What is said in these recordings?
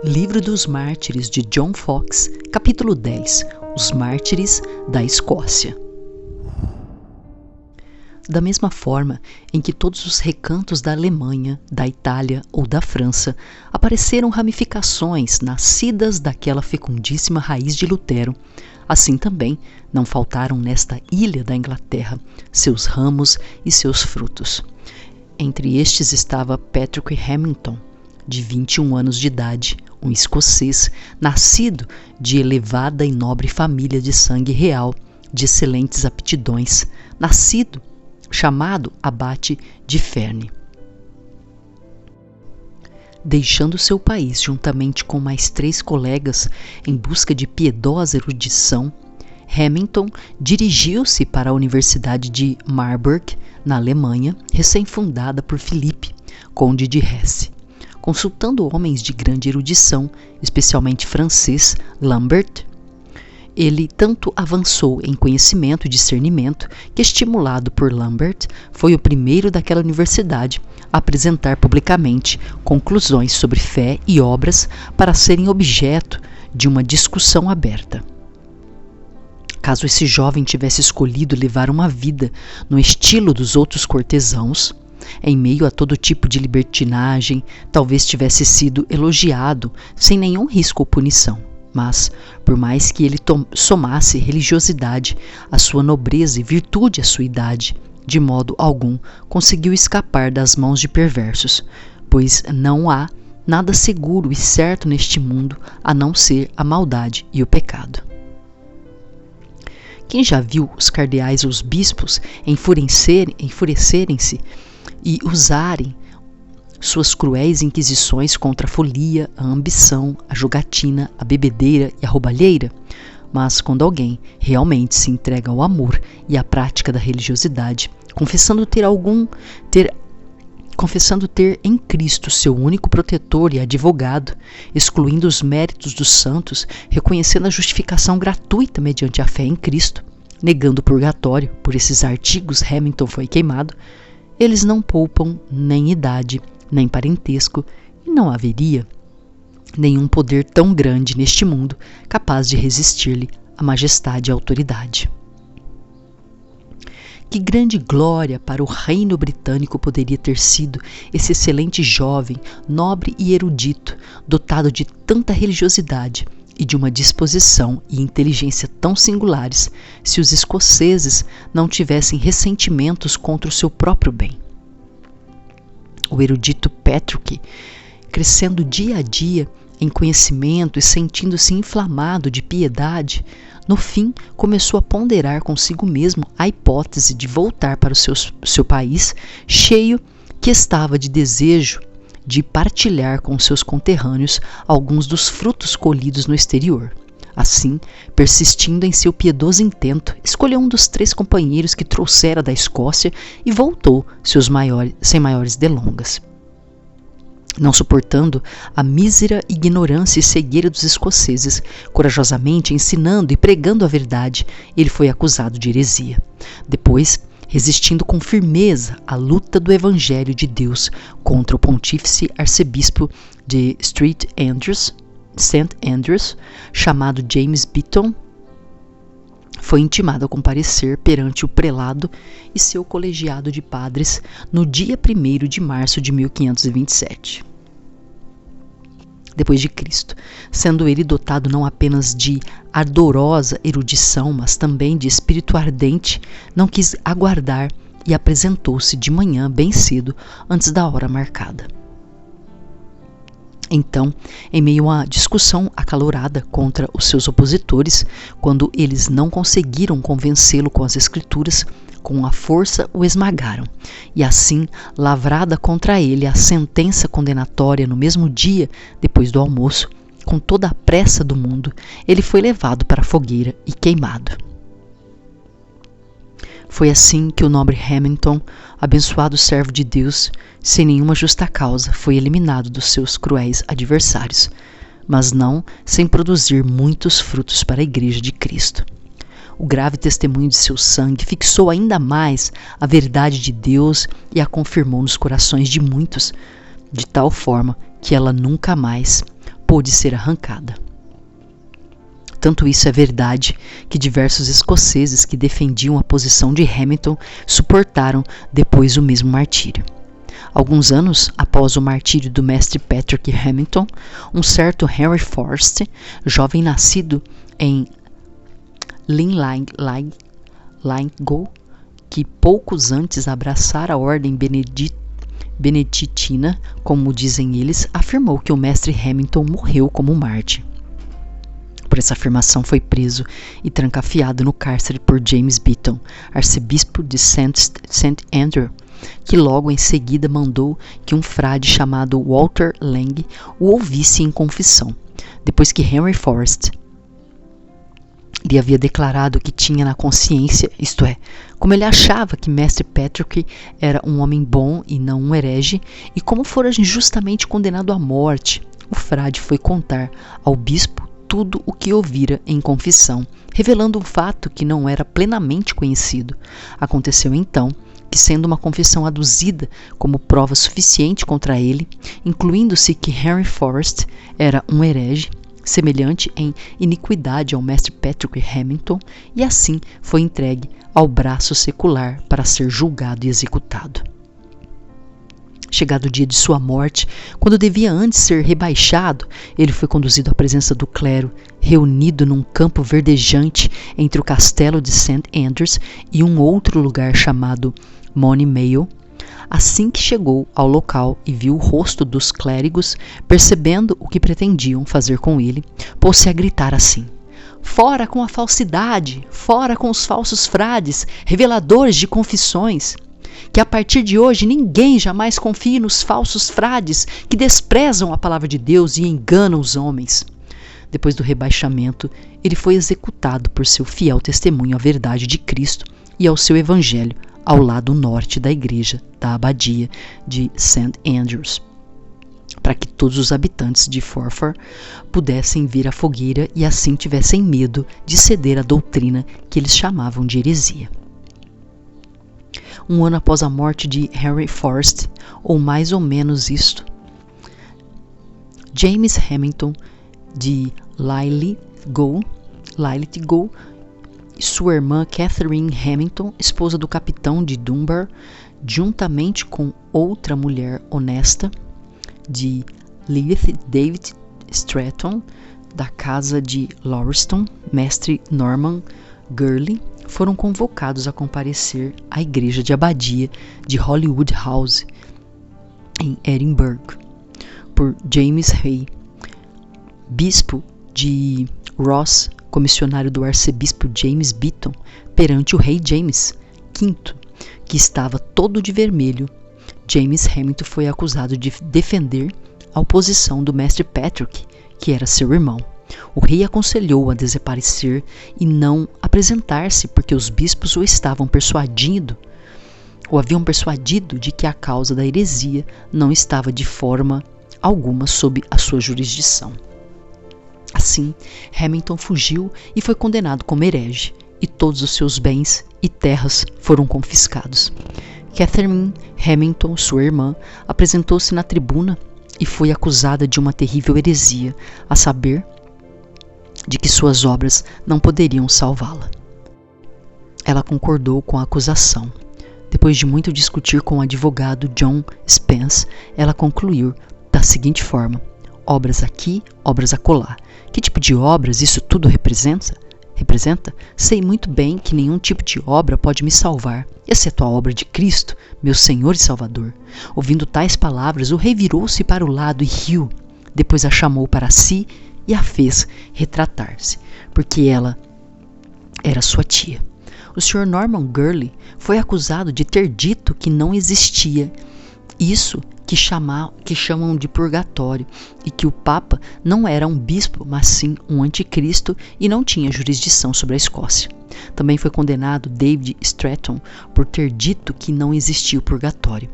Livro dos Mártires de John Foxe, capítulo 10. Os Mártires da Escócia. Da mesma forma em que todos os recantos da Alemanha, da Itália ou da França apareceram ramificações nascidas daquela fecundíssima raiz de Lutero, assim também não faltaram nesta ilha da Inglaterra seus ramos e seus frutos. Entre estes estava Patrick Hamilton, de 21 anos de idade, um escocês, nascido de elevada e nobre família de sangue real, de excelentes aptidões, chamado abate de Ferne. Deixando seu país juntamente com mais 3 colegas em busca de piedosa erudição, Hamilton dirigiu-se para a Universidade de Marburg, na Alemanha, recém-fundada por Filipe, conde de Hesse. Consultando homens de grande erudição, especialmente francês, Lambert, ele tanto avançou em conhecimento e discernimento que, estimulado por Lambert, foi o primeiro daquela universidade a apresentar publicamente conclusões sobre fé e obras para serem objeto de uma discussão aberta. Caso esse jovem tivesse escolhido levar uma vida no estilo dos outros cortesãos, em meio a todo tipo de libertinagem, talvez tivesse sido elogiado sem nenhum risco ou punição. Mas, por mais que ele somasse religiosidade à sua nobreza e virtude à sua idade, de modo algum conseguiu escapar das mãos de perversos, pois não há nada seguro e certo neste mundo a não ser a maldade e o pecado. Quem já viu os cardeais ou os bispos enfurecerem-se e usarem suas cruéis inquisições contra a folia, a ambição, a jogatina, a bebedeira e a roubalheira? Mas quando alguém realmente se entrega ao amor e à prática da religiosidade, confessando ter em Cristo seu único protetor e advogado, excluindo os méritos dos santos, reconhecendo a justificação gratuita mediante a fé em Cristo, negando o purgatório, por esses artigos Hamilton foi queimado, eles não poupam nem idade, nem parentesco, e não haveria nenhum poder tão grande neste mundo capaz de resistir-lhe a majestade e a autoridade. Que grande glória para o reino britânico poderia ter sido esse excelente jovem, nobre e erudito, dotado de tanta religiosidade e de uma disposição e inteligência tão singulares, se os escoceses não tivessem ressentimentos contra o seu próprio bem. O erudito Patrick, crescendo dia a dia em conhecimento e sentindo-se inflamado de piedade, no fim começou a ponderar consigo mesmo a hipótese de voltar para o seu país, cheio que estava de desejo de partilhar com seus conterrâneos alguns dos frutos colhidos no exterior. Assim, persistindo em seu piedoso intento, escolheu um dos 3 companheiros que trouxera da Escócia e voltou sem maiores delongas. Não suportando a mísera ignorância e cegueira dos escoceses, corajosamente ensinando e pregando a verdade, ele foi acusado de heresia. Depois, resistindo com firmeza à luta do Evangelho de Deus contra o pontífice arcebispo de St. Andrews, chamado James Beaton, foi intimado a comparecer perante o prelado e seu colegiado de padres no dia 1º de março de 1527. Depois de Cristo, sendo ele dotado não apenas de ardorosa erudição, mas também de espírito ardente, não quis aguardar e apresentou-se de manhã bem cedo, antes da hora marcada. Então, em meio a discussão acalorada contra os seus opositores, quando eles não conseguiram convencê-lo com as Escrituras, com a força o esmagaram, e assim, lavrada contra ele a sentença condenatória no mesmo dia, depois do almoço, com toda a pressa do mundo, ele foi levado para a fogueira e queimado. Foi assim que o nobre Hamilton, abençoado servo de Deus, sem nenhuma justa causa, foi eliminado dos seus cruéis adversários, mas não sem produzir muitos frutos para a Igreja de Cristo. O grave testemunho de seu sangue fixou ainda mais a verdade de Deus e a confirmou nos corações de muitos, de tal forma que ela nunca mais pôde ser arrancada. Tanto isso é verdade que diversos escoceses que defendiam a posição de Hamilton suportaram depois o mesmo martírio. Alguns anos após o martírio do mestre Patrick Hamilton, um certo Henry Forrest, jovem nascido em Linlithgow, que poucos antes abraçara a ordem beneditina, como dizem eles, afirmou que o mestre Hamilton morreu como mártir. Por essa afirmação foi preso e trancafiado no cárcere por James Beaton, arcebispo de St. Andrew, que logo em seguida mandou que um frade chamado Walter Lang o ouvisse em confissão, depois que Henry Forrest lhe havia declarado que tinha na consciência, isto é, como ele achava que mestre Patrick era um homem bom e não um herege, e como fora injustamente condenado à morte. O frade foi contar ao bispo tudo o que ouvira em confissão, revelando um fato que não era plenamente conhecido. Aconteceu então que, sendo uma confissão aduzida como prova suficiente contra ele, incluindo-se que Henry Forrest era um herege, semelhante em iniquidade ao mestre Patrick Hamilton, e assim foi entregue ao braço secular para ser julgado e executado. Chegado o dia de sua morte, quando devia antes ser rebaixado, ele foi conduzido à presença do clero, reunido num campo verdejante entre o castelo de St. Andrews e um outro lugar chamado Monymail. Assim que chegou ao local e viu o rosto dos clérigos, percebendo o que pretendiam fazer com ele, pôs-se a gritar assim: "Fora com a falsidade! Fora com os falsos frades, reveladores de confissões! Que a partir de hoje ninguém jamais confie nos falsos frades que desprezam a palavra de Deus e enganam os homens." Depois do rebaixamento, ele foi executado por seu fiel testemunho à verdade de Cristo e ao seu evangelho, ao lado norte da igreja da abadia de St. Andrews, para que todos os habitantes de Forfar pudessem vir à fogueira e assim tivessem medo de ceder à doutrina que eles chamavam de heresia. Um ano após a morte de Henry Forrest, ou mais ou menos isto, James Hamilton de Linlithgow e sua irmã Catherine Hamilton, esposa do capitão de Dunbar, juntamente com outra mulher honesta de Lilith David Stratton, da casa de Lauriston, mestre Norman Gurley, foram convocados a comparecer à igreja de abadia de Holywood House, em Edimburgo, por James Hay, bispo de Ross, comissionário do arcebispo James Beaton, perante o rei James V, que estava todo de vermelho. James Hamilton foi acusado de defender a oposição do mestre Patrick, que era seu irmão. O rei aconselhou a desaparecer e não apresentar-se, porque os bispos o haviam persuadido de que a causa da heresia não estava de forma alguma sob a sua jurisdição. Assim, Hamilton fugiu e foi condenado como herege, e todos os seus bens e terras foram confiscados. Catherine Hamilton, sua irmã, apresentou-se na tribuna e foi acusada de uma terrível heresia, a saber, de que suas obras não poderiam salvá-la. Ela concordou com a acusação. Depois de muito discutir com o advogado John Spence, ela concluiu da seguinte forma: obras aqui, obras acolá. Que tipo de obras isso tudo representa? Sei muito bem que nenhum tipo de obra pode me salvar, exceto a obra de Cristo, meu Senhor e Salvador. Ouvindo tais palavras, o rei virou-se para o lado e riu. Depois a chamou para si e a fez retratar-se, porque ela era sua tia. O Sr. Norman Gurley foi acusado de ter dito que não existia isso que chamam de purgatório, e que o Papa não era um bispo, mas sim um anticristo e não tinha jurisdição sobre a Escócia. Também foi condenado David Stratton por ter dito que não existia o purgatório.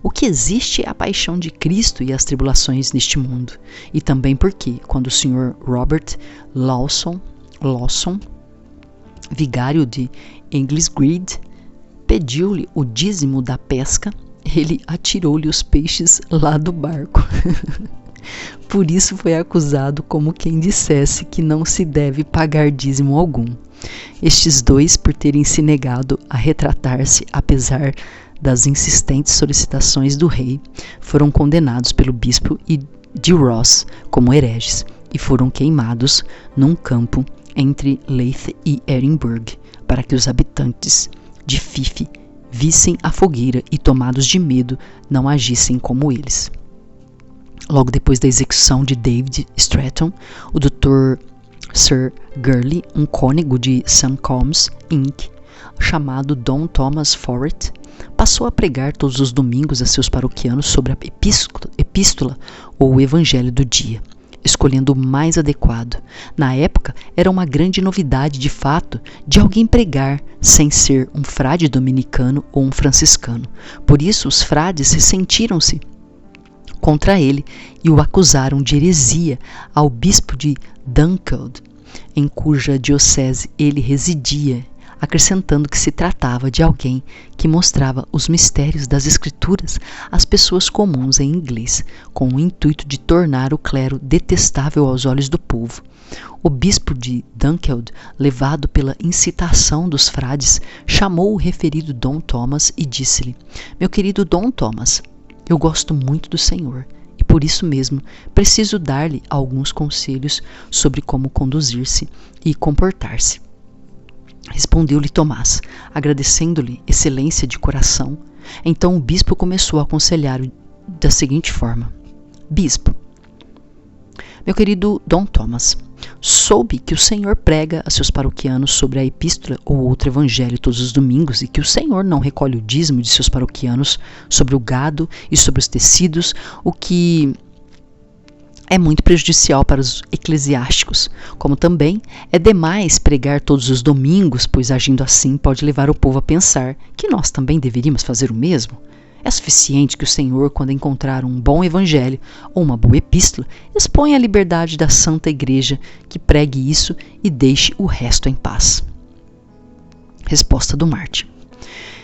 O que existe é a paixão de Cristo e as tribulações neste mundo. E também porque, quando o Sr. Robert Lawson, vigário de Inglesgreed, pediu-lhe o dízimo da pesca, ele atirou-lhe os peixes lá do barco. Por isso foi acusado como quem dissesse que não se deve pagar dízimo algum. Estes dois, por terem se negado a retratar-se apesar das insistentes solicitações do rei, foram condenados pelo bispo de Ross como hereges e foram queimados num campo entre Leith e Edinburgh, para que os habitantes de Fife vissem a fogueira e, tomados de medo, não agissem como eles. Logo depois da execução de David Stratton, o Dr. Sir Gurley, um cônego de St. Combs, Inc., chamado Dom Thomas Foret, passou a pregar todos os domingos a seus paroquianos sobre a epístola ou o evangelho do dia, escolhendo o mais adequado. Na época, era uma grande novidade, de fato, de alguém pregar sem ser um frade dominicano ou um franciscano. Por isso, os frades ressentiram-se contra ele e o acusaram de heresia ao bispo de Dunkeld, em cuja diocese ele residia, acrescentando que se tratava de alguém que mostrava os mistérios das Escrituras às pessoas comuns em inglês, com o intuito de tornar o clero detestável aos olhos do povo. O bispo de Dunkeld, levado pela incitação dos frades, chamou o referido Dom Thomas e disse-lhe: "Meu querido Dom Thomas, eu gosto muito do Senhor e por isso mesmo preciso dar-lhe alguns conselhos sobre como conduzir-se e comportar-se." Respondeu-lhe Tomás, agradecendo-lhe excelência de coração. Então o bispo começou a aconselhar-o da seguinte forma: "Bispo, meu querido Dom Thomas, soube que o Senhor prega a seus paroquianos sobre a epístola ou outro evangelho todos os domingos e que o Senhor não recolhe o dízimo de seus paroquianos sobre o gado e sobre os tecidos, o que é muito prejudicial para os eclesiásticos, como também é demais pregar todos os domingos, pois agindo assim pode levar o povo a pensar que nós também deveríamos fazer o mesmo. É suficiente que o Senhor, quando encontrar um bom evangelho ou uma boa epístola, exponha a liberdade da Santa Igreja, que pregue isso e deixe o resto em paz." Resposta do Marte: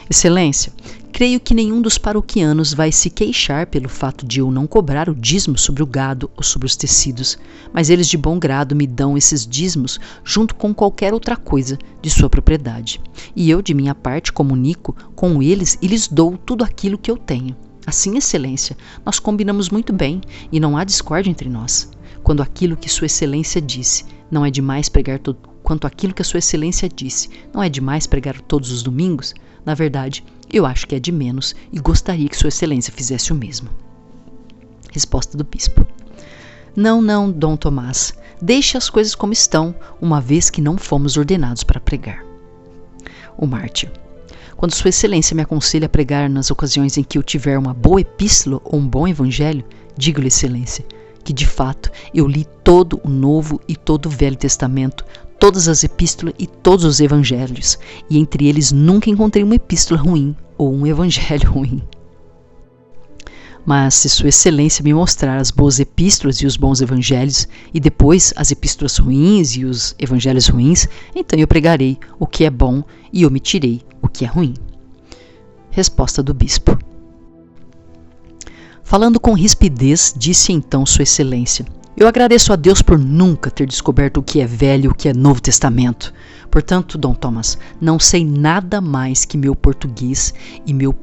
"Excelência, creio que nenhum dos paroquianos vai se queixar pelo fato de eu não cobrar o dízimo sobre o gado ou sobre os tecidos, mas eles de bom grado me dão esses dízimos junto com qualquer outra coisa de sua propriedade. E eu, de minha parte, comunico com eles e lhes dou tudo aquilo que eu tenho. Assim, Excelência, nós combinamos muito bem e não há discórdia entre nós. Quando aquilo que Sua Excelência disse não é demais pregar quanto aquilo que a Sua Excelência disse não é demais pregar todos os domingos, na verdade, eu acho que é de menos e gostaria que Sua Excelência fizesse o mesmo." Resposta do bispo: Não, Dom Tomás, deixe as coisas como estão, uma vez que não fomos ordenados para pregar." O Mártir: "Quando Sua Excelência me aconselha a pregar nas ocasiões em que eu tiver uma boa epístola ou um bom evangelho, digo-lhe, Excelência, que de fato eu li todo o Novo e todo o Velho Testamento, todas as epístolas e todos os evangelhos, e entre eles nunca encontrei uma epístola ruim ou um evangelho ruim. Mas se Sua Excelência me mostrar as boas epístolas e os bons evangelhos, e depois as epístolas ruins e os evangelhos ruins, então eu pregarei o que é bom e omitirei o que é ruim." Resposta do bispo: Falando com rispidez, disse então Sua Excelência: "Eu agradeço a Deus por nunca ter descoberto o que é Velho e o que é Novo Testamento. Portanto, Dom Thomas, não sei nada mais que meu português e meu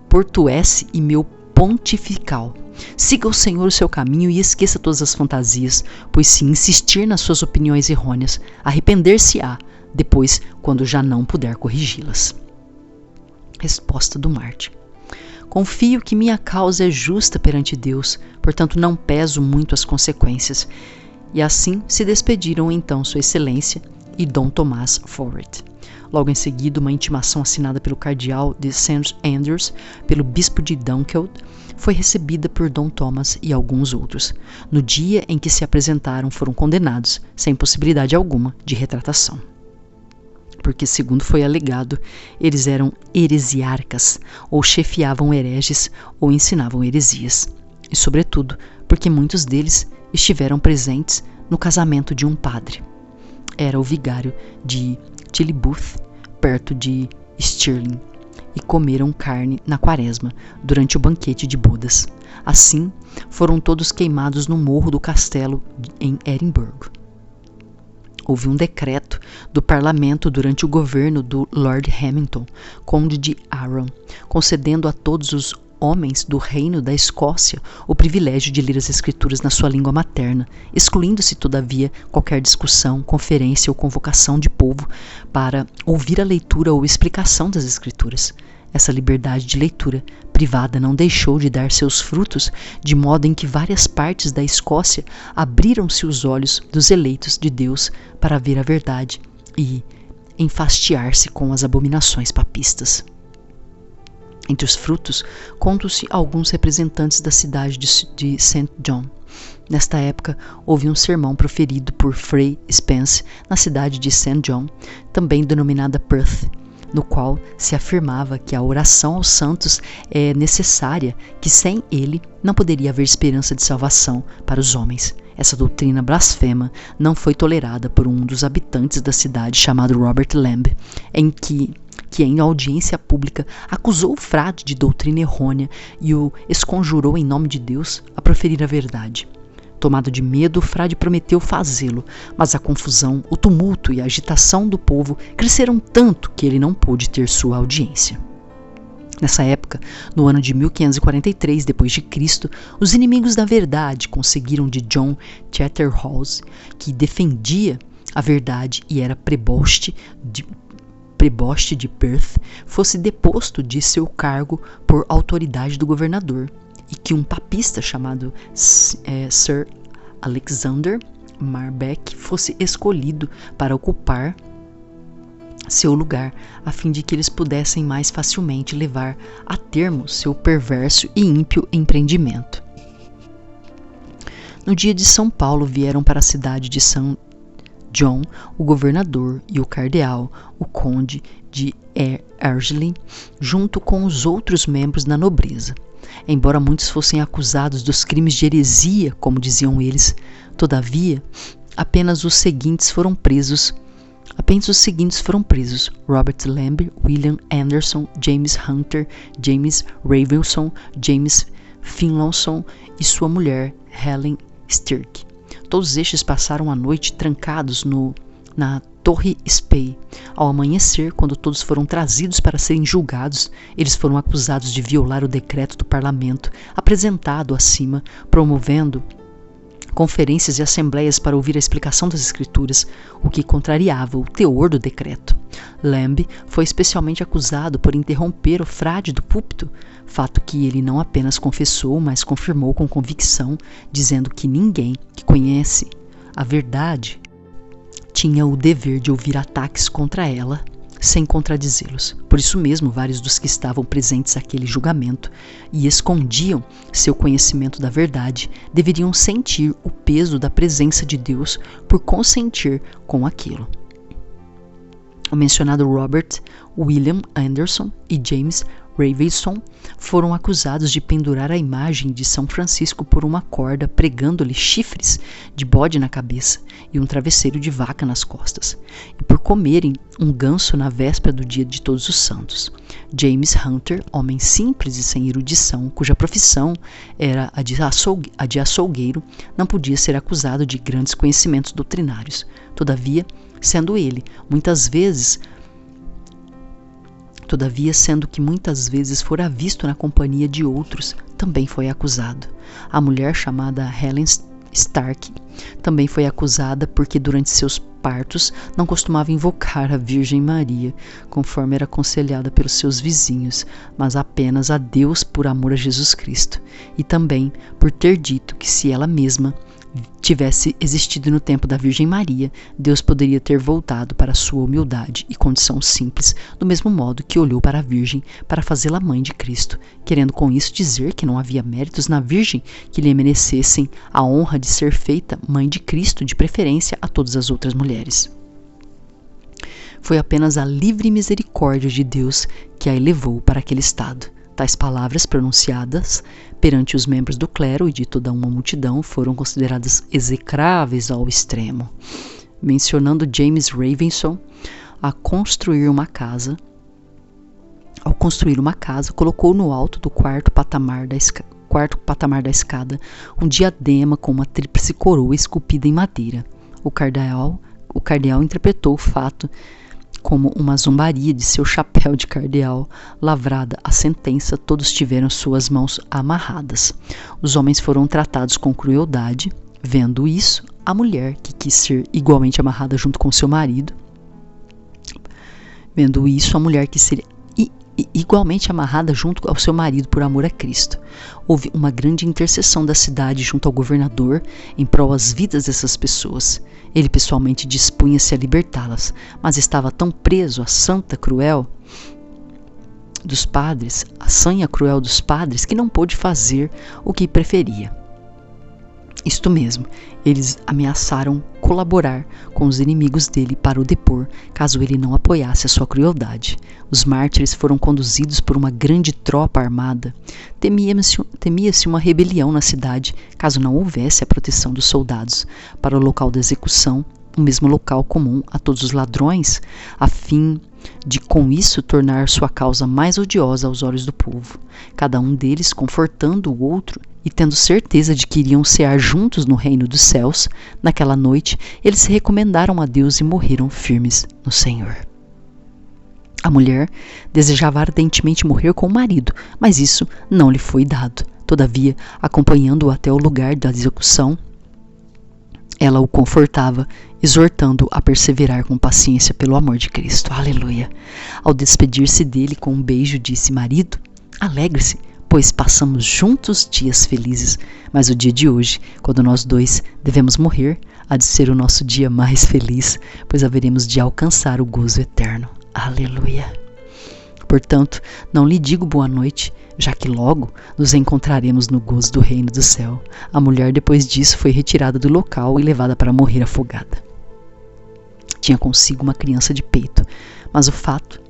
portuense e meu pontifical. Siga o Senhor o seu caminho e esqueça todas as fantasias, pois se insistir nas suas opiniões errôneas, arrepender-se-á depois quando já não puder corrigi-las." Resposta do Mártir: "Confio que minha causa é justa perante Deus, portanto não peso muito as consequências." E assim se despediram então Sua Excelência e Dom Tomás Foret. Logo em seguida, uma intimação assinada pelo cardeal de St. Andrews, pelo bispo de Dunkeld, foi recebida por Dom Thomas e alguns outros. No dia em que se apresentaram, foram condenados, sem possibilidade alguma de retratação. Porque, segundo foi alegado, eles eram heresiarcas, ou chefiavam hereges, ou ensinavam heresias. E, sobretudo, porque muitos deles estiveram presentes no casamento de um padre. Era o vigário de Tillybuth, perto de Stirling, e comeram carne na quaresma, durante o banquete de bodas. Assim, foram todos queimados no morro do castelo em Edimburgo. Houve um decreto do parlamento durante o governo do Lord Hamilton, conde de Arran, concedendo a todos os homens do reino da Escócia o privilégio de ler as escrituras na sua língua materna, excluindo-se, todavia, qualquer discussão, conferência ou convocação de povo para ouvir a leitura ou explicação das escrituras. Essa liberdade de leitura privada não deixou de dar seus frutos, de modo em que várias partes da Escócia abriram-se os olhos dos eleitos de Deus para ver a verdade e enfastiar-se com as abominações papistas. Entre os frutos, contam-se alguns representantes da cidade de St. John. Nesta época, houve um sermão proferido por Fray Spence na cidade de St. John, também denominada Perth, no qual se afirmava que a oração aos santos é necessária, que sem ele não poderia haver esperança de salvação para os homens. Essa doutrina blasfema não foi tolerada por um dos habitantes da cidade chamado Robert Lamb, que em audiência pública acusou o frade de doutrina errônea e o esconjurou em nome de Deus a proferir a verdade. Tomado de medo, o frade prometeu fazê-lo, mas a confusão, o tumulto e a agitação do povo cresceram tanto que ele não pôde ter sua audiência. Nessa época, no ano de 1543 d.C., os inimigos da verdade conseguiram de John Charterhouse, que defendia a verdade e era preboste de Perth, fosse deposto de seu cargo por autoridade do governador, e que um papista chamado Sir Alexander Marbeck fosse escolhido para ocupar seu lugar, a fim de que eles pudessem mais facilmente levar a termo seu perverso e ímpio empreendimento. No dia de São Paulo vieram para a cidade de São John o governador e o cardeal, o conde de Argyll, junto com os outros membros da nobreza. Embora muitos fossem acusados dos crimes de heresia, como diziam eles, todavia, apenas os seguintes foram presos: Robert Lamb, William Anderson, James Hunter, James Ravenson, James Finlayson e sua mulher, Helen Stirk. Todos estes passaram a noite trancados na Torre Spey. Ao amanhecer, quando todos foram trazidos para serem julgados, eles foram acusados de violar o decreto do parlamento, apresentado acima, promovendo conferências e assembleias para ouvir a explicação das escrituras, o que contrariava o teor do decreto. Lamb foi especialmente acusado por interromper o frade do púlpito, fato que ele não apenas confessou, mas confirmou com convicção, dizendo que ninguém que conhece a verdade tinha o dever de ouvir ataques contra ela sem contradizê-los. Por isso mesmo, vários dos que estavam presentes àquele julgamento e escondiam seu conhecimento da verdade deveriam sentir o peso da presença de Deus por consentir com aquilo. O mencionado Robert, William Anderson e James Ravenson foram acusados de pendurar a imagem de São Francisco por uma corda, pregando-lhe chifres de bode na cabeça e um travesseiro de vaca nas costas, e por comerem um ganso na véspera do dia de Todos os Santos. James Hunter, homem simples e sem erudição, cuja profissão era a de açougueiro, não podia ser acusado de grandes conhecimentos doutrinários. Todavia, sendo que muitas vezes fora visto na companhia de outros, também foi acusado. A mulher chamada Helen Stark também foi acusada porque durante seus partos não costumava invocar a Virgem Maria, conforme era aconselhada pelos seus vizinhos, mas apenas a Deus por amor a Jesus Cristo, e também por ter dito que se ela mesma tivesse existido no tempo da Virgem Maria, Deus poderia ter voltado para sua humildade e condição simples, do mesmo modo que olhou para a Virgem para fazê-la mãe de Cristo, querendo com isso dizer que não havia méritos na Virgem que lhe merecessem a honra de ser feita mãe de Cristo, de preferência a todas as outras mulheres. Foi apenas a livre misericórdia de Deus que a elevou para aquele estado. Tais palavras pronunciadas perante os membros do clero e de toda uma multidão foram consideradas execráveis ao extremo. Mencionando James Ravenson a construir uma casa Ao construir uma casa, colocou no alto do quarto patamar da escada um diadema com uma tríplice coroa esculpida em madeira. O cardeal interpretou o fato como uma zombaria de seu chapéu de cardeal. Lavrada a sentença, todos tiveram suas mãos amarradas. Os homens foram tratados com crueldade. Vendo isso, a mulher, que quis ser igualmente amarrada junto com seu marido, igualmente amarrada junto ao seu marido por amor a Cristo. Houve uma grande intercessão da cidade junto ao governador em prol das vidas dessas pessoas. Ele pessoalmente dispunha-se a libertá-las, mas estava tão preso à sanha cruel dos padres, que não pôde fazer o que preferia. Isto mesmo, eles ameaçaram colaborar com os inimigos dele para o depor, caso ele não apoiasse a sua crueldade. Os mártires foram conduzidos por uma grande tropa armada. Temia-se uma rebelião na cidade, caso não houvesse a proteção dos soldados, para o local da execução, o mesmo local comum a todos os ladrões, a fim de com isso tornar sua causa mais odiosa aos olhos do povo. Cada um deles confortando o outro e tendo certeza de que iriam cear juntos no reino dos céus, naquela noite eles se recomendaram a Deus e morreram firmes no Senhor. A mulher desejava ardentemente morrer com o marido, mas isso não lhe foi dado. Todavia, acompanhando-o até o lugar da execução, ela o confortava, exortando-o a perseverar com paciência pelo amor de Cristo. Aleluia! Ao despedir-se dele com um beijo, disse: marido, alegre-se, pois passamos juntos dias felizes, mas o dia de hoje, quando nós dois devemos morrer, há de ser o nosso dia mais feliz, pois haveremos de alcançar o gozo eterno. Aleluia! Portanto, não lhe digo boa noite, já que logo nos encontraremos no gozo do reino do céu. A mulher, depois disso, foi retirada do local e levada para morrer afogada. Tinha consigo uma criança de peito, mas o fato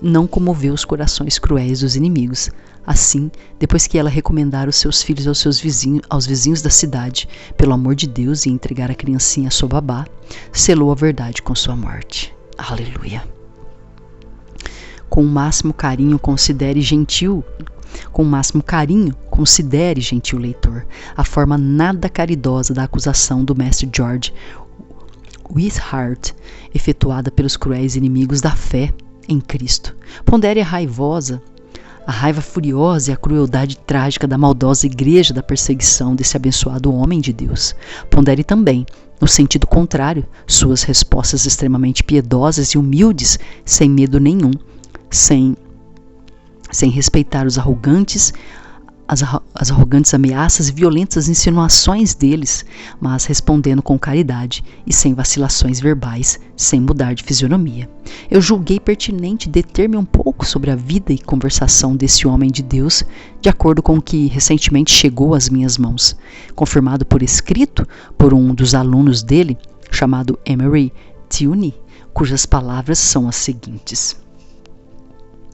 não comoveu os corações cruéis dos inimigos. Assim, depois que ela recomendara os seus filhos aos vizinhos da cidade, pelo amor de Deus, e entregar a criancinha à sua babá, selou a verdade com sua morte. Aleluia! Com o máximo carinho, considere, gentil leitor, a forma nada caridosa da acusação do mestre George Wishart, efetuada pelos cruéis inimigos da fé em Cristo. Pondere a raiva furiosa e a crueldade trágica da maldosa igreja da perseguição desse abençoado homem de Deus. Pondere também, no sentido contrário, suas respostas extremamente piedosas e humildes, sem medo nenhum, sem respeitar as arrogantes ameaças e violentas insinuações deles, mas respondendo com caridade e sem vacilações verbais, sem mudar de fisionomia. Eu julguei pertinente deter-me um pouco sobre a vida e conversação desse homem de Deus, de acordo com o que recentemente chegou às minhas mãos, confirmado por escrito por um dos alunos dele, chamado Emery Tunney, cujas palavras são as seguintes.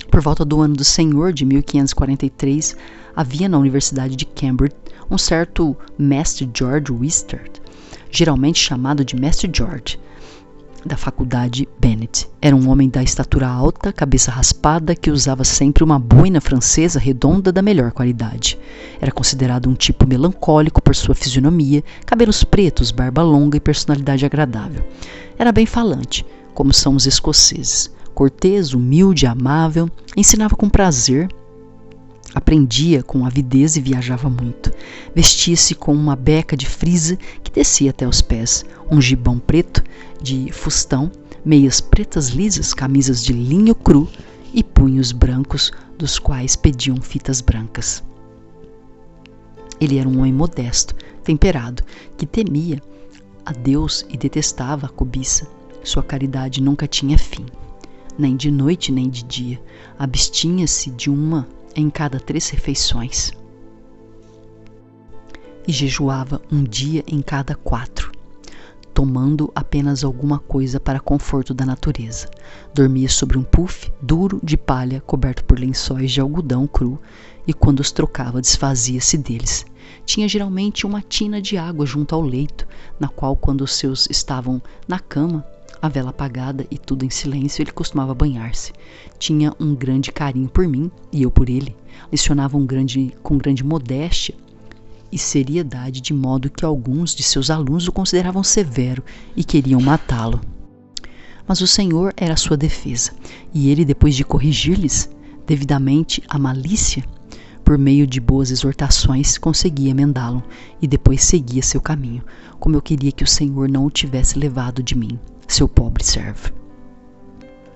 Por volta do ano do Senhor de 1543, havia na Universidade de Cambridge um certo Mestre George Wishart, geralmente chamado de Mestre George, da Faculdade Bennett. Era um homem da estatura alta, cabeça raspada, que usava sempre uma boina francesa redonda da melhor qualidade. Era considerado um tipo melancólico por sua fisionomia, cabelos pretos, barba longa e personalidade agradável. Era bem falante, como são os escoceses. Cortês, humilde, amável, ensinava com prazer, aprendia com avidez e viajava muito. Vestia-se com uma beca de frisa que descia até os pés, um gibão preto de fustão, meias pretas lisas, camisas de linho cru e punhos brancos, dos quais pediam fitas brancas. Ele era um homem modesto, temperado, que temia a Deus e detestava a cobiça. Sua caridade nunca tinha fim. Nem de noite nem de dia, abstinha-se de uma em cada 3 refeições e jejuava um dia em cada 4, tomando apenas alguma coisa para conforto da natureza. Dormia sobre um puff duro de palha coberto por lençóis de algodão cru e quando os trocava desfazia-se deles. Tinha geralmente uma tina de água junto ao leito, na qual, quando os seus estavam na cama, A vela apagada e tudo em silêncio, ele costumava banhar-se. Tinha um grande carinho por mim e eu por ele. Lecionava com grande modéstia e seriedade, de modo que alguns de seus alunos o consideravam severo e queriam matá-lo. Mas o Senhor era a sua defesa, e ele, depois de corrigir-lhes devidamente a malícia, por meio de boas exortações, conseguia emendá-lo e depois seguia seu caminho, como eu queria que o Senhor não o tivesse levado de mim, seu pobre servo.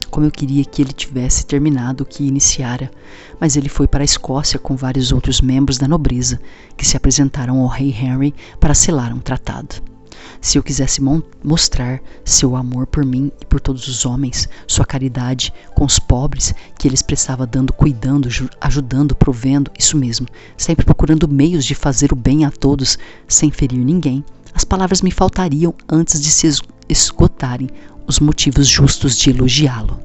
Como eu queria que ele tivesse terminado o que iniciara, mas ele foi para a Escócia com vários outros membros da nobreza, que se apresentaram ao rei Henry para selar um tratado. Se eu quisesse mostrar seu amor por mim e por todos os homens, sua caridade com os pobres, que ele expressava dando, cuidando, ajudando, provendo, isso mesmo, sempre procurando meios de fazer o bem a todos, sem ferir ninguém, as palavras me faltariam antes de se esgotarem os motivos justos de elogiá-lo.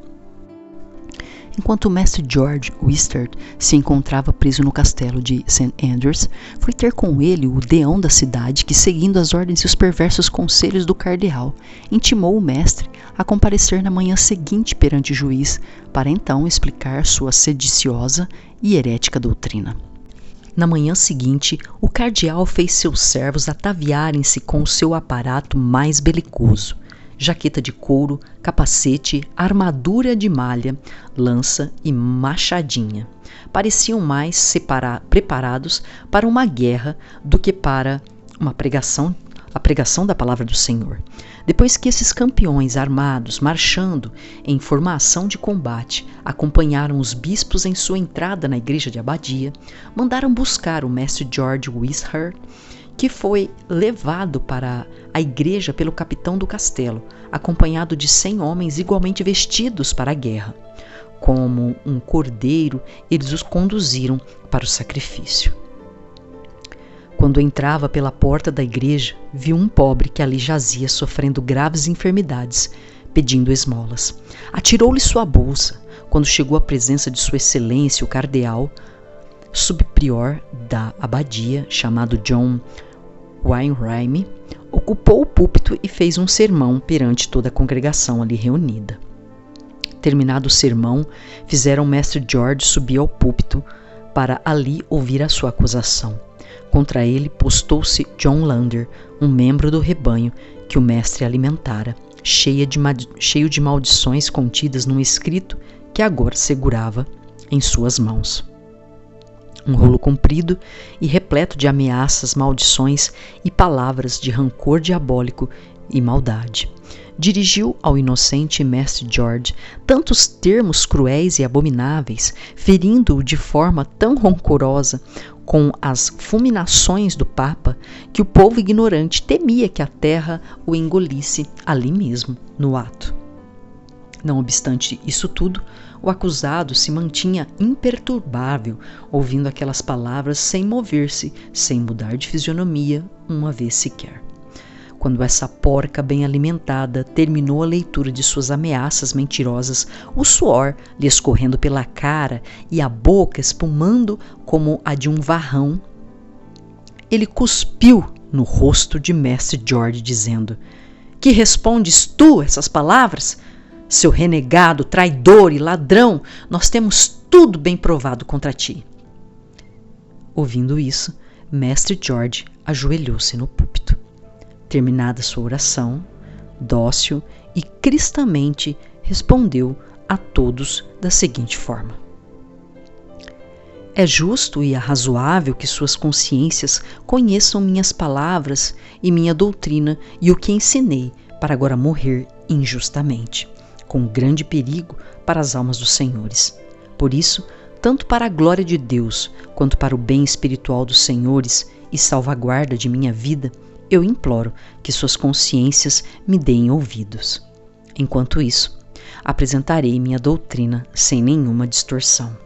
Enquanto o mestre George Wistard se encontrava preso no castelo de St. Andrews, fui ter com ele o deão da cidade que, seguindo as ordens e os perversos conselhos do cardeal, intimou o mestre a comparecer na manhã seguinte perante o juiz, para então explicar sua sediciosa e herética doutrina. Na manhã seguinte, o cardeal fez seus servos ataviarem-se com o seu aparato mais belicoso: jaqueta de couro, capacete, armadura de malha, lança e machadinha. Pareciam mais preparados para uma guerra do que para a pregação da palavra do Senhor. Depois que esses campeões armados, marchando em formação de combate, acompanharam os bispos em sua entrada na igreja de abadia, mandaram buscar o mestre George Wishart, que foi levado para a igreja pelo capitão do castelo, acompanhado de 100 homens igualmente vestidos para a guerra. Como um cordeiro, eles os conduziram para o sacrifício. Quando entrava pela porta da igreja, viu um pobre que ali jazia sofrendo graves enfermidades, pedindo esmolas. Atirou-lhe sua bolsa. Quando chegou à presença de sua excelência, o cardeal, subprior da abadia, chamado John Wainwright, ocupou o púlpito e fez um sermão perante toda a congregação ali reunida. Terminado o sermão, fizeram o mestre George subir ao púlpito para ali ouvir a sua acusação. Contra ele postou-se John Lander, um membro do rebanho que o mestre alimentara, cheio de maldições contidas num escrito que agora segurava em suas mãos. Um rolo comprido e repleto de ameaças, maldições e palavras de rancor diabólico e maldade. Dirigiu ao inocente mestre George tantos termos cruéis e abomináveis, ferindo-o de forma tão rancorosa com as fulminações do Papa, que o povo ignorante temia que a terra o engolisse ali mesmo, no ato. Não obstante isso tudo, o acusado se mantinha imperturbável, ouvindo aquelas palavras sem mover-se, sem mudar de fisionomia uma vez sequer. Quando essa porca bem alimentada terminou a leitura de suas ameaças mentirosas, o suor lhe escorrendo pela cara e a boca espumando como a de um varrão, ele cuspiu no rosto de mestre George, dizendo: "Que respondes tu essas palavras? Seu renegado, traidor e ladrão, nós temos tudo bem provado contra ti." Ouvindo isso, mestre George ajoelhou-se no púlpito. Terminada sua oração, dócil e cristamente respondeu a todos da seguinte forma: "É justo e razoável que suas consciências conheçam minhas palavras e minha doutrina e o que ensinei, para agora morrer injustamente, com grande perigo para as almas dos senhores. Por isso, tanto para a glória de Deus, quanto para o bem espiritual dos senhores e salvaguarda de minha vida, eu imploro que suas consciências me deem ouvidos. Enquanto isso, apresentarei minha doutrina sem nenhuma distorção."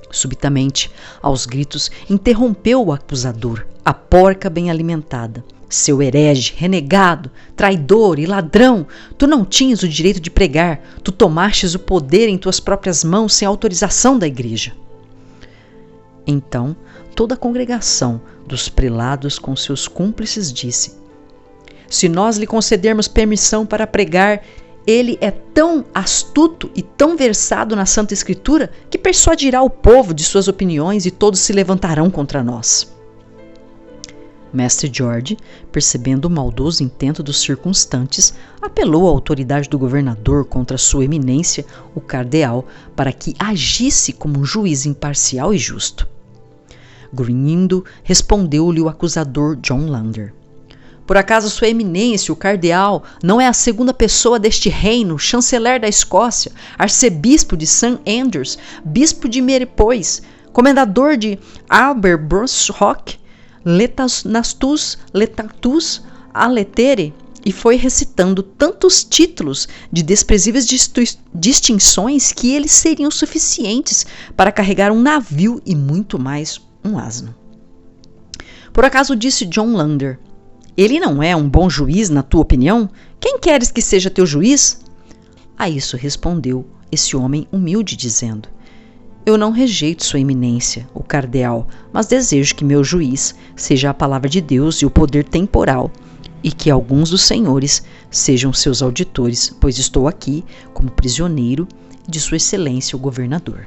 Subitamente, aos gritos, interrompeu o acusador, a porca bem alimentada: "Seu herege, renegado, traidor e ladrão, tu não tinhas o direito de pregar, tu tomastes o poder em tuas próprias mãos sem autorização da igreja." Então, toda a congregação dos prelados com seus cúmplices disse: Se nós lhe concedermos permissão para pregar, ele é tão astuto e tão versado na Santa Escritura que persuadirá o povo de suas opiniões e todos se levantarão contra nós. Mestre George, percebendo o maldoso intento dos circunstantes, apelou à autoridade do governador contra sua eminência, o cardeal, para que agisse como um juiz imparcial e justo. Grunhindo, respondeu-lhe o acusador John Lander. Por acaso sua eminência, o cardeal, não é a segunda pessoa deste reino, chanceler da Escócia, arcebispo de St. Andrews, bispo de Marypois, comendador de Aberbrooke, Letatus aletere, e foi recitando tantos títulos de desprezíveis distinções que eles seriam suficientes para carregar um navio e muito mais um asno. Por acaso disse John Lander, ele não é um bom juiz, na tua opinião? Quem queres que seja teu juiz? A isso respondeu esse homem humilde, dizendo, eu não rejeito sua eminência, o cardeal, mas desejo que meu juiz seja a palavra de Deus e o poder temporal, e que alguns dos senhores sejam seus auditores, pois estou aqui como prisioneiro de sua excelência o governador.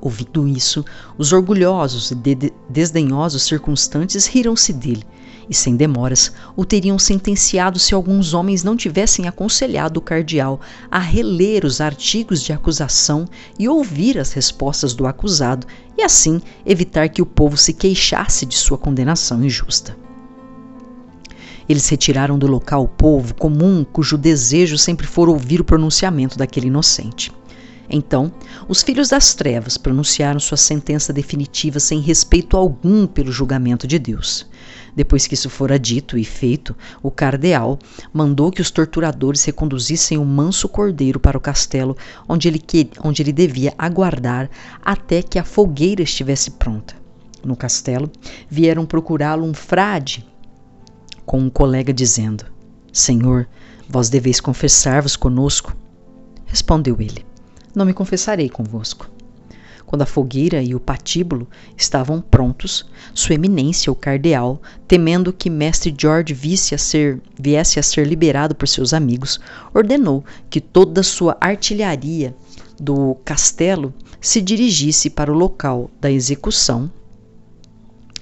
Ouvindo isso, os orgulhosos e desdenhosos circunstantes riram-se dele, e sem demoras o teriam sentenciado se alguns homens não tivessem aconselhado o cardeal a reler os artigos de acusação e ouvir as respostas do acusado, e assim evitar que o povo se queixasse de sua condenação injusta. Eles retiraram do local o povo comum cujo desejo sempre for ouvir o pronunciamento daquele inocente. Então, os filhos das trevas pronunciaram sua sentença definitiva sem respeito algum pelo julgamento de Deus. Depois que isso fora dito e feito, o cardeal mandou que os torturadores reconduzissem o manso cordeiro para o castelo, onde ele devia aguardar até que a fogueira estivesse pronta. No castelo, vieram procurá-lo um frade com um colega dizendo, Senhor, vós deveis confessar-vos conosco. Respondeu ele, não me confessarei convosco. Quando a fogueira e o patíbulo estavam prontos, sua eminência, o cardeal, temendo que mestre George viesse a ser liberado por seus amigos, ordenou que toda a sua artilharia do castelo se dirigisse para o local da execução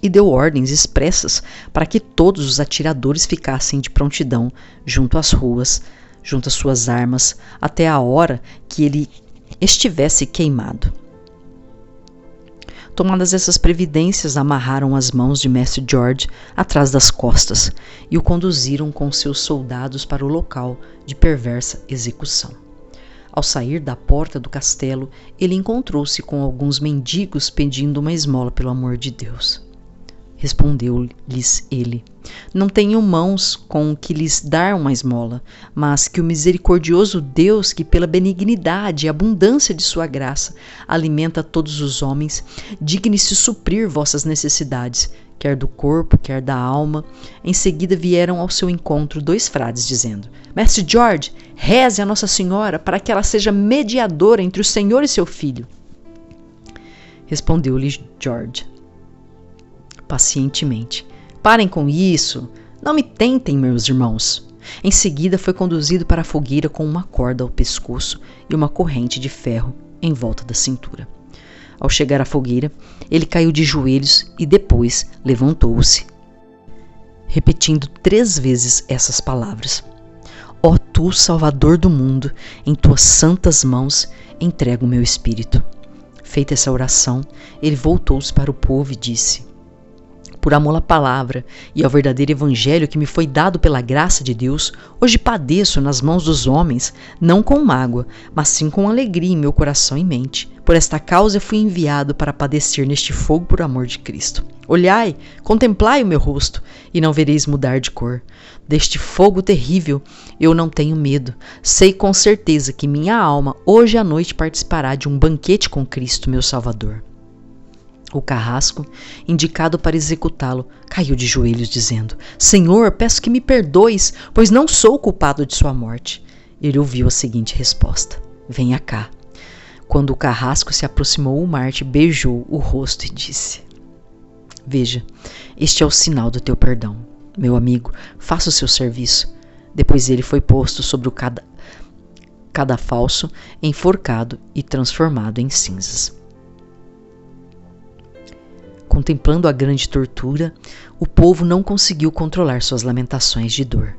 e deu ordens expressas para que todos os atiradores ficassem de prontidão junto às ruas, junto às suas armas, até a hora que ele estivesse queimado. Tomadas essas previdências, amarraram as mãos de mestre George atrás das costas e o conduziram com seus soldados para o local de perversa execução. Ao sair da porta do castelo, ele encontrou-se com alguns mendigos pedindo uma esmola pelo amor de Deus. Respondeu-lhes ele, não tenho mãos com que lhes dar uma esmola, mas que o misericordioso Deus, que pela benignidade e abundância de sua graça alimenta todos os homens, digne-se suprir vossas necessidades, quer do corpo, quer da alma. Em seguida vieram ao seu encontro 2 frades, dizendo, Mestre George, reze a Nossa Senhora para que ela seja mediadora entre o Senhor e seu filho. Respondeu-lhe George, pacientemente, parem com isso, não me tentem, meus irmãos. Em seguida foi conduzido para a fogueira com uma corda ao pescoço e uma corrente de ferro em volta da cintura. Ao chegar à fogueira, ele caiu de joelhos e depois levantou-se, repetindo 3 vezes essas palavras. Ó tu, Salvador do mundo, em tuas santas mãos entrego o meu espírito. Feita essa oração, ele voltou-se para o povo e disse, por amor à palavra e ao verdadeiro evangelho que me foi dado pela graça de Deus, hoje padeço nas mãos dos homens, não com mágoa, mas sim com alegria em meu coração e mente. Por esta causa fui enviado para padecer neste fogo por amor de Cristo. Olhai, contemplai o meu rosto, e não vereis mudar de cor. Deste fogo terrível eu não tenho medo. Sei com certeza que minha alma hoje à noite participará de um banquete com Cristo, meu Salvador. O carrasco, indicado para executá-lo, caiu de joelhos, dizendo, Senhor, peço que me perdoes, pois não sou culpado de sua morte. Ele ouviu a seguinte resposta, venha cá. Quando o carrasco se aproximou, o Marte beijou o rosto e disse, veja, este é o sinal do teu perdão. meu amigo, faça o seu serviço. Depois ele foi posto sobre o cadafalso, enforcado e transformado em cinzas. Contemplando a grande tortura, o povo não conseguiu controlar suas lamentações e dor,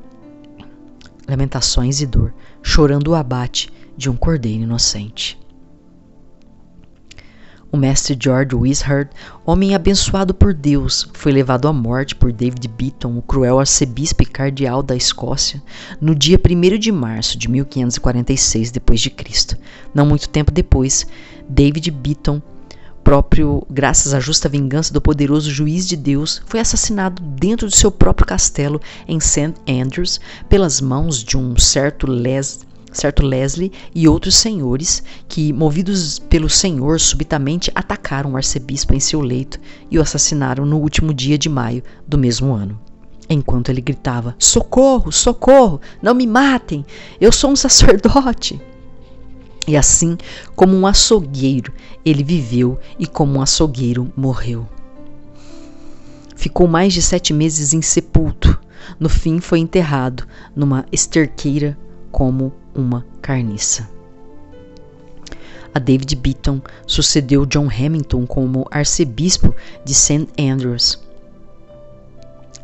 chorando o abate de um cordeiro inocente. O mestre George Wishart, homem abençoado por Deus, foi levado à morte por David Beaton, o cruel arcebispo e cardeal da Escócia, no dia 1º de março de 1546 d.C. Não muito tempo depois, David Beaton, próprio graças à justa vingança do poderoso juiz de Deus, foi assassinado dentro de seu próprio castelo em St. Andrews pelas mãos de um certo Leslie e outros senhores que, movidos pelo Senhor, subitamente atacaram o arcebispo em seu leito e o assassinaram no último dia de maio do mesmo ano. Enquanto ele gritava: "Socorro, socorro, não me matem, eu sou um sacerdote!" E assim, como um açougueiro, ele viveu e como um açougueiro morreu. Ficou mais de 7 meses insepulto. No fim, foi enterrado numa esterqueira como uma carniça. A David Beaton sucedeu John Hamilton como arcebispo de St. Andrews.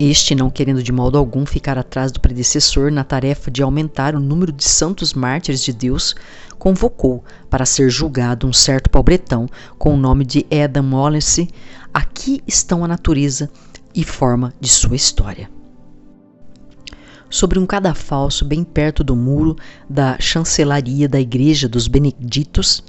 Este, não querendo de modo algum ficar atrás do predecessor na tarefa de aumentar o número de santos mártires de Deus, convocou para ser julgado um certo pobretão com o nome de Adam Wallace. Aqui estão a natureza e forma de sua história. Sobre um cadafalso bem perto do muro da chancelaria da igreja dos beneditinos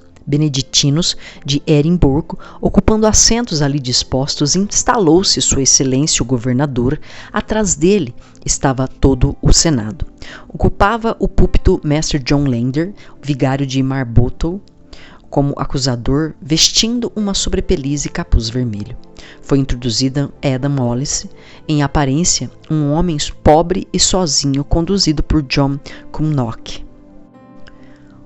de Edimburgo, ocupando assentos ali dispostos, instalou-se Sua Excelência o governador. Atrás dele estava todo o Senado. Ocupava o púlpito Mestre John Lander, vigário de Marbottle, como acusador, vestindo uma sobrepeliz e capuz vermelho. Foi introduzida Adam Wallace, em aparência um homem pobre e sozinho, conduzido por John Cumnock,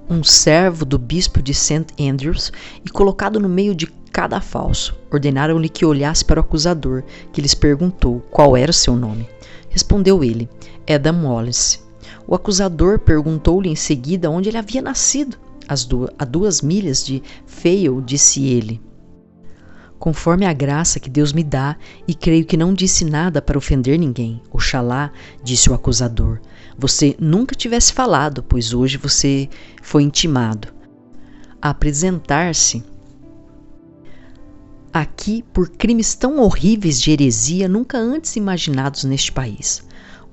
um servo do bispo de St. Andrews, e colocado no meio de cadafalso. Ordenaram-lhe que olhasse para o acusador, que lhes perguntou qual era o seu nome. Respondeu ele: Adam Wallace. O acusador perguntou-lhe em seguida onde ele havia nascido. A 2 milhas de Fale, disse ele. Conforme a graça que Deus me dá, e creio que não disse nada para ofender ninguém. Oxalá, disse o acusador, você nunca tivesse falado, pois hoje você foi intimado a apresentar-se aqui por crimes tão horríveis de heresia nunca antes imaginados neste país.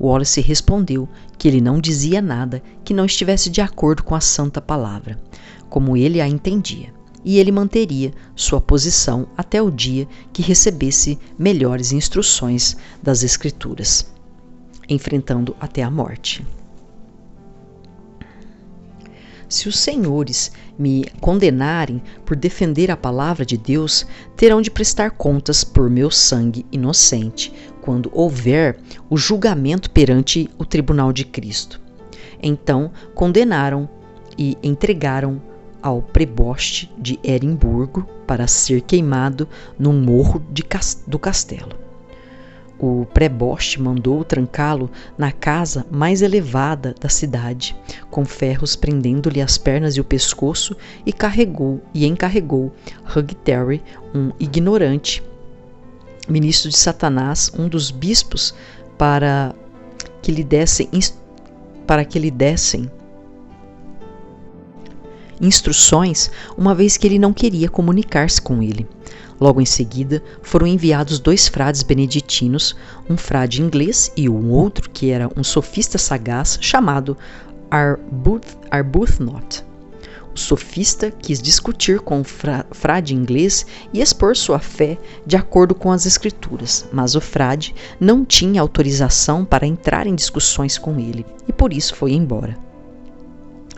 Wallace respondeu que ele não dizia nada que não estivesse de acordo com a santa palavra, como ele a entendia, e ele manteria sua posição até o dia que recebesse melhores instruções das Escrituras, enfrentando até a morte. Se os senhores me condenarem por defender a palavra de Deus, terão de prestar contas por meu sangue inocente, quando houver o julgamento perante o tribunal de Cristo. Então condenaram e entregaram ao preboste de Edimburgo para ser queimado num morro do castelo. O preboste mandou trancá-lo na casa mais elevada da cidade, com ferros prendendo-lhe as pernas e o pescoço, e encarregou Hugh Terry, um ignorante, ministro de Satanás, um dos bispos, para que lhe dessem instruções, uma vez que ele não queria comunicar-se com ele. Logo em seguida, foram enviados 2 frades beneditinos, um frade inglês e um outro que era um sofista sagaz chamado Arbuthnot. O sofista quis discutir com o frade inglês e expor sua fé de acordo com as Escrituras, mas o frade não tinha autorização para entrar em discussões com ele e por isso foi embora.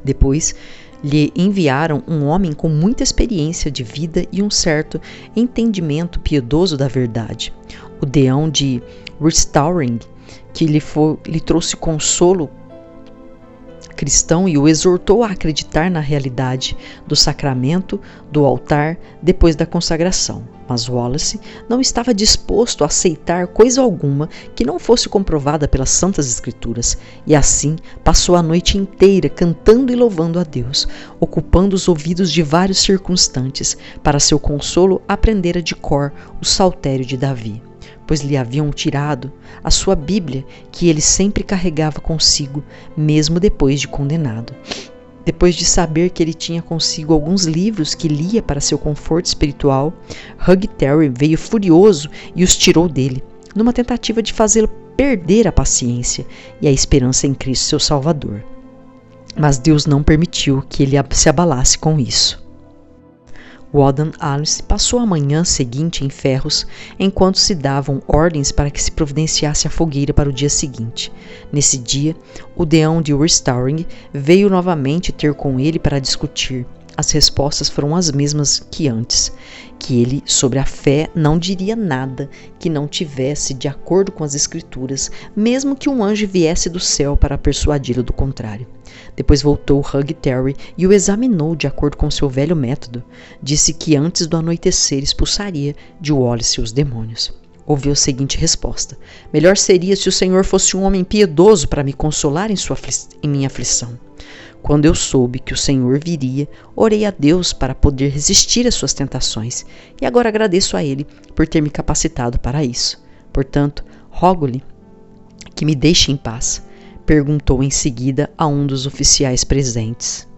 Depois, lhe enviaram um homem com muita experiência de vida e um certo entendimento piedoso da verdade, o deão de Restoring, que lhe trouxe consolo cristão e o exortou a acreditar na realidade do sacramento, do altar, depois da consagração. Mas Wallace não estava disposto a aceitar coisa alguma que não fosse comprovada pelas Santas Escrituras, e assim passou a noite inteira cantando e louvando a Deus, ocupando os ouvidos de vários circunstantes. Para seu consolo, aprendera de cor o Saltério de Davi, pois lhe haviam tirado a sua Bíblia, que ele sempre carregava consigo, mesmo depois de condenado. Depois de saber que ele tinha consigo alguns livros que lia para seu conforto espiritual, Hugh Terry veio furioso e os tirou dele, numa tentativa de fazê-lo perder a paciência e a esperança em Cristo, seu Salvador. Mas Deus não permitiu que ele se abalasse com isso. Walden Alice passou a manhã seguinte em Ferros, enquanto se davam ordens para que se providenciasse a fogueira para o dia seguinte. Nesse dia, o deão de Restoring veio novamente ter com ele para discutir. As respostas foram as mesmas que antes, que ele, sobre a fé, não diria nada que não tivesse de acordo com as Escrituras, mesmo que um anjo viesse do céu para persuadi-lo do contrário. Depois voltou Hugh Terry e o examinou de acordo com seu velho método. Disse que antes do anoitecer expulsaria de Wallace os demônios. Ouviu a seguinte resposta: melhor seria se o Senhor fosse um homem piedoso para me consolar em minha aflição. Quando eu soube que o Senhor viria, orei a Deus para poder resistir às suas tentações, e agora agradeço a Ele por ter me capacitado para isso. Portanto, rogo-lhe que me deixe em paz, perguntou em seguida a um dos oficiais presentes.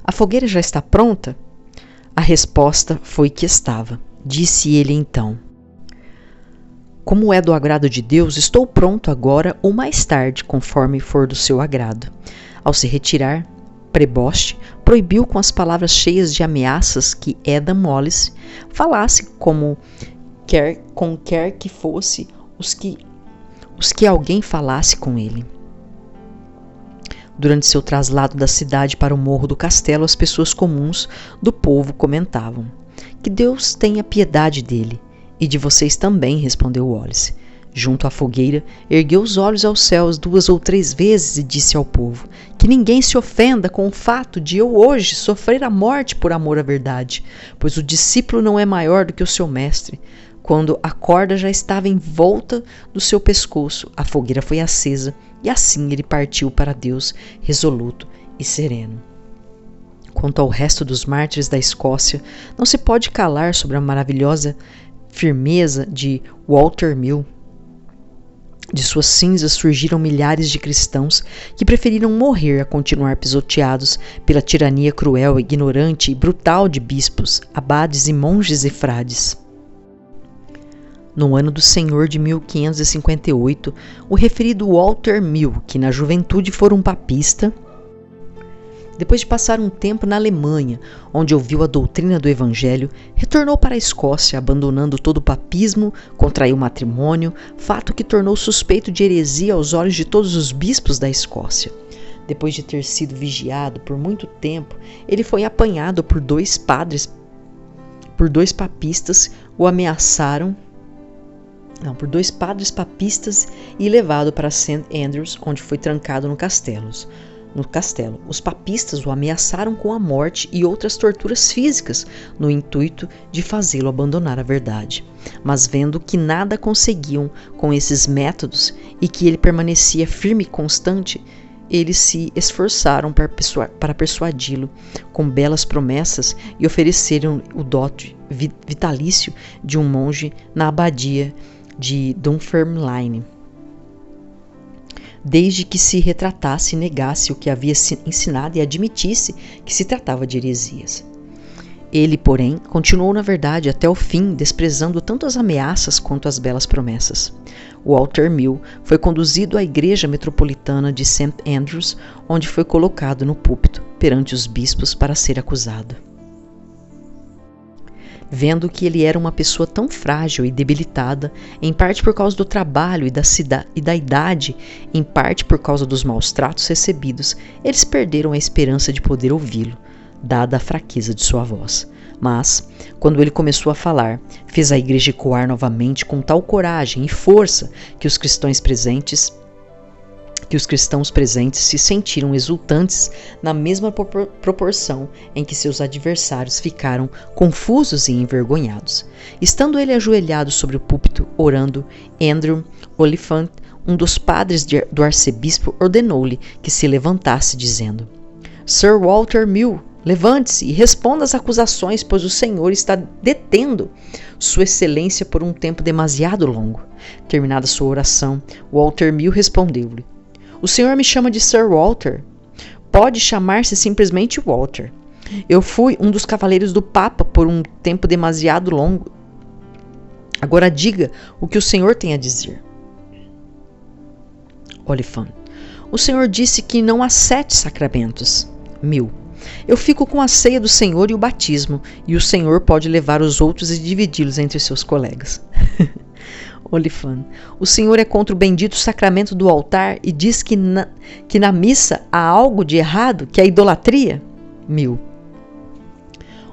A fogueira já está pronta? A resposta foi que estava. Disse ele então: como é do agrado de Deus, estou pronto agora ou mais tarde, conforme for do seu agrado. Ao se retirar, Preboste proibiu com as palavras cheias de ameaças que Adam Wallace falasse com quer que fosse os que alguém falasse com ele. Durante seu traslado da cidade para o morro do castelo, as pessoas comuns do povo comentavam: que Deus tenha piedade dele, e de vocês também, respondeu Wallace. Junto à fogueira, ergueu os olhos aos céus 2 ou 3 vezes e disse ao povo: que ninguém se ofenda com o fato de eu hoje sofrer a morte por amor à verdade, pois o discípulo não é maior do que o seu mestre. Quando a corda já estava em volta do seu pescoço, a fogueira foi acesa e assim ele partiu para Deus, resoluto e sereno. Quanto ao resto dos mártires da Escócia, não se pode calar sobre a maravilhosa firmeza de Walter Mill. De suas cinzas surgiram milhares de cristãos que preferiram morrer a continuar pisoteados pela tirania cruel, ignorante e brutal de bispos, abades e monges e frades. No ano do Senhor de 1558, o referido Walter Mill, que na juventude fora um papista, depois de passar um tempo na Alemanha, onde ouviu a doutrina do Evangelho, retornou para a Escócia, abandonando todo o papismo, contraiu matrimônio, fato que tornou suspeito de heresia aos olhos de todos os bispos da Escócia. Depois de ter sido vigiado por muito tempo, ele foi apanhado por dois padres papistas e levado para St. Andrews, onde foi trancado no castelo. Os papistas o ameaçaram com a morte e outras torturas físicas, no intuito de fazê-lo abandonar a verdade. Mas vendo que nada conseguiam com esses métodos e que ele permanecia firme e constante, eles se esforçaram para persuadi-lo com belas promessas e ofereceram o dote vitalício de um monge na abadia de Dunfermline, desde que se retratasse e negasse o que havia ensinado e admitisse que se tratava de heresias. Ele, porém, continuou na verdade até o fim, desprezando tanto as ameaças quanto as belas promessas. Walter Mill foi conduzido à igreja metropolitana de St. Andrews, onde foi colocado no púlpito perante os bispos para ser acusado. Vendo que ele era uma pessoa tão frágil e debilitada, em parte por causa do trabalho e da idade, em parte por causa dos maus tratos recebidos, eles perderam a esperança de poder ouvi-lo, dada a fraqueza de sua voz. Mas, quando ele começou a falar, fez a igreja ecoar novamente com tal coragem e força que os cristãos presentes que os cristãos presentes se sentiram exultantes na mesma proporção em que seus adversários ficaram confusos e envergonhados. Estando ele ajoelhado sobre o púlpito, orando, Andrew Oliphant, um dos padres do arcebispo, ordenou-lhe que se levantasse, dizendo: Sir Walter Mill, levante-se e responda às acusações, pois o Senhor está detendo Sua Excelência por um tempo demasiado longo. Terminada sua oração, Walter Mill respondeu-lhe: O senhor me chama de Sir Walter? Pode chamar-se simplesmente Walter. Eu fui um dos cavaleiros do Papa por um tempo demasiado longo. Agora diga o que o senhor tem a dizer. Oliphant: O senhor disse que não há 7 sacramentos. Mill: Eu fico com a ceia do Senhor e o batismo, e o Senhor pode levar os outros e dividi-los entre seus colegas. Oliphant: O Senhor é contra o bendito sacramento do altar e diz que na missa há algo de errado, que é idolatria? Mill: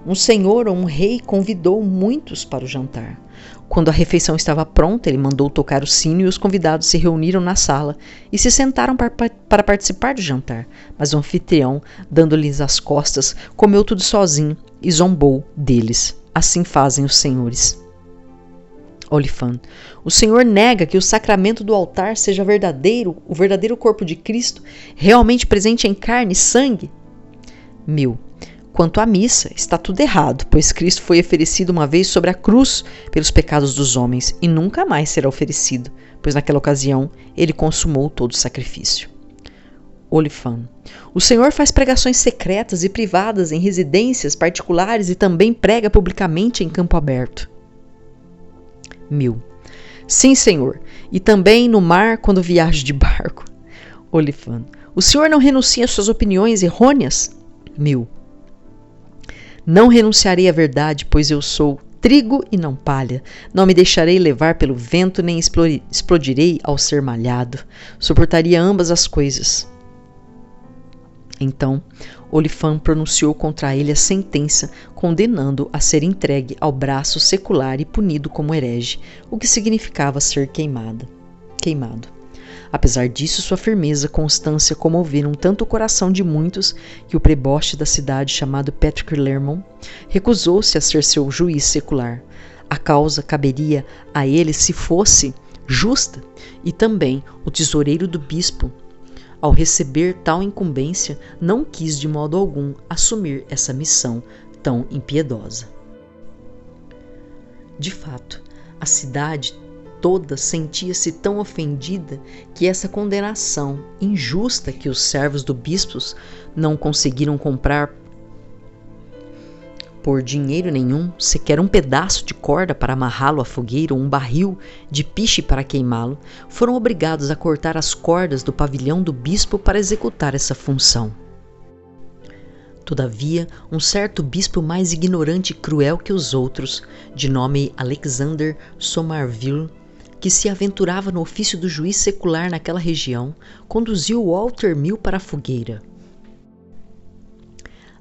Um senhor ou um rei convidou muitos para o jantar. Quando a refeição estava pronta, ele mandou tocar o sino e os convidados se reuniram na sala e se sentaram para participar do jantar. Mas o anfitrião, dando-lhes as costas, comeu tudo sozinho e zombou deles. Assim fazem os senhores. Oliphant: O senhor nega que o sacramento do altar seja verdadeiro, o verdadeiro corpo de Cristo, realmente presente em carne e sangue? Mill: Quanto à missa, está tudo errado, pois Cristo foi oferecido uma vez sobre a cruz pelos pecados dos homens e nunca mais será oferecido, pois naquela ocasião ele consumou todo o sacrifício. Oliphant: O senhor faz pregações secretas e privadas em residências particulares e também prega publicamente em campo aberto. Mill: Sim, senhor, e também no mar quando viajo de barco. Oliphant: O senhor não renuncia às suas opiniões errôneas? Mill: Não renunciarei à verdade, pois eu sou trigo e não palha. Não me deixarei levar pelo vento, nem explodirei ao ser malhado. Suportaria ambas as coisas. Então, Oliphant pronunciou contra ele a sentença, condenando-o a ser entregue ao braço secular e punido como herege, o que significava ser queimado. Apesar disso, sua firmeza e constância comoveram tanto o coração de muitos que o preboste da cidade, chamado Patrick Lermont, recusou-se a ser seu juiz secular. A causa caberia a ele se fosse justa, e também o tesoureiro do bispo, ao receber tal incumbência, não quis de modo algum assumir essa missão tão impiedosa. De fato, a cidade toda sentia-se tão ofendida que essa condenação injusta que os servos do bispo não conseguiram comprar por dinheiro nenhum, sequer um pedaço de corda para amarrá-lo à fogueira ou um barril de piche para queimá-lo, foram obrigados a cortar as cordas do pavilhão do bispo para executar essa função. Todavia, um certo bispo mais ignorante e cruel que os outros, de nome Alexander Somerville, que se aventurava no ofício do juiz secular naquela região, conduziu Walter Mill para a fogueira.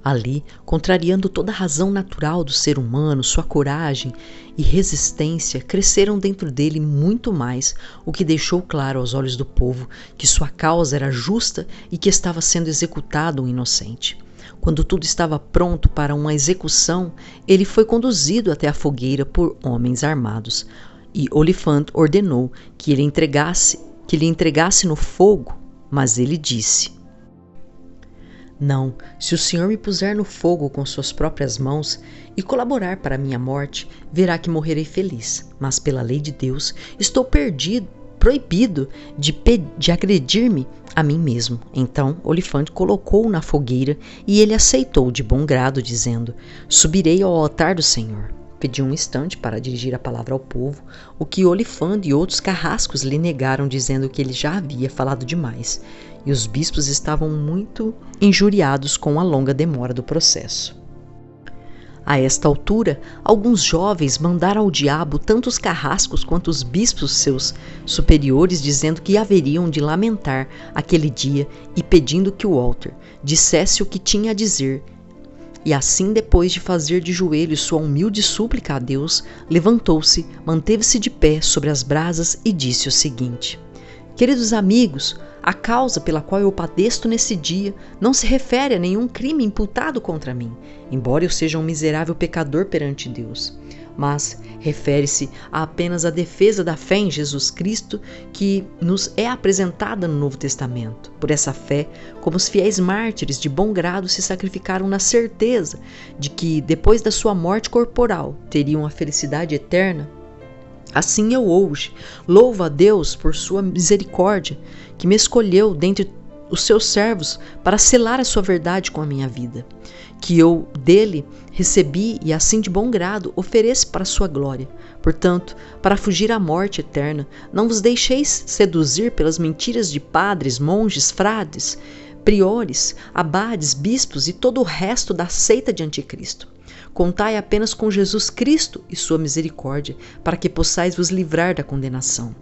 Ali, contrariando toda a razão natural do ser humano, sua coragem e resistência cresceram dentro dele muito mais, o que deixou claro aos olhos do povo que sua causa era justa e que estava sendo executado um inocente. Quando tudo estava pronto para uma execução, ele foi conduzido até a fogueira por homens armados, e Oliphant ordenou que lhe entregasse no fogo, mas ele disse: Não, se o senhor me puser no fogo com suas próprias mãos e colaborar para a minha morte, verá que morrerei feliz, mas pela lei de Deus estou proibido de agredir-me a mim mesmo. Então Oliphant colocou-o na fogueira e ele aceitou de bom grado, dizendo: Subirei ao altar do Senhor. Pediu um instante para dirigir a palavra ao povo, o que Oliphant e outros carrascos lhe negaram, dizendo que ele já havia falado demais, e os bispos estavam muito injuriados com a longa demora do processo. A esta altura, alguns jovens mandaram ao diabo tanto os carrascos quanto os bispos seus superiores, dizendo que haveriam de lamentar aquele dia e pedindo que Walter dissesse o que tinha a dizer. E assim, depois de fazer de joelhos sua humilde súplica a Deus, levantou-se, manteve-se de pé sobre as brasas e disse o seguinte: Queridos amigos, a causa pela qual eu padeço nesse dia não se refere a nenhum crime imputado contra mim, embora eu seja um miserável pecador perante Deus, mas refere-se a apenas à defesa da fé em Jesus Cristo que nos é apresentada no Novo Testamento. Por essa fé, como os fiéis mártires de bom grado se sacrificaram na certeza de que, depois da sua morte corporal, teriam a felicidade eterna, assim eu hoje louvo a Deus por sua misericórdia, que me escolheu dentre os seus servos para selar a sua verdade com a minha vida, que eu dele recebi e assim de bom grado ofereço para a sua glória. Portanto, para fugir à morte eterna, não vos deixeis seduzir pelas mentiras de padres, monges, frades, priores, abades, bispos e todo o resto da seita de anticristo. Contai apenas com Jesus Cristo e sua misericórdia, para que possais vos livrar da condenação.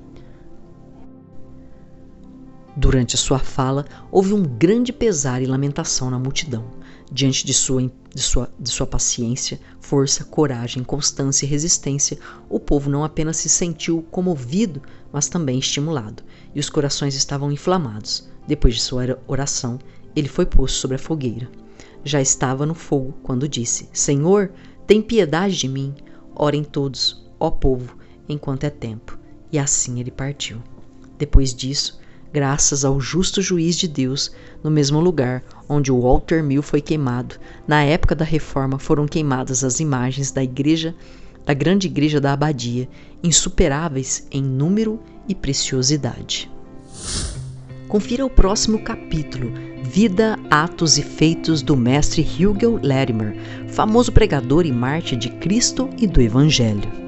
Durante a sua fala, houve um grande pesar e lamentação na multidão. Diante de sua paciência, força, coragem, constância e resistência, o povo não apenas se sentiu comovido, mas também estimulado, e os corações estavam inflamados. Depois de sua oração, ele foi posto sobre a fogueira. Já estava no fogo quando disse: Senhor, tem piedade de mim. Orem todos, ó povo, enquanto é tempo. E assim ele partiu. Depois disso, graças ao justo juiz de Deus, no mesmo lugar onde o Walter Mill foi queimado, na época da Reforma foram queimadas as imagens da grande igreja da abadia, insuperáveis em número e preciosidade. Confira o próximo capítulo, Vida, Atos e Feitos do mestre Hugh Latimer, famoso pregador e mártir de Cristo e do Evangelho.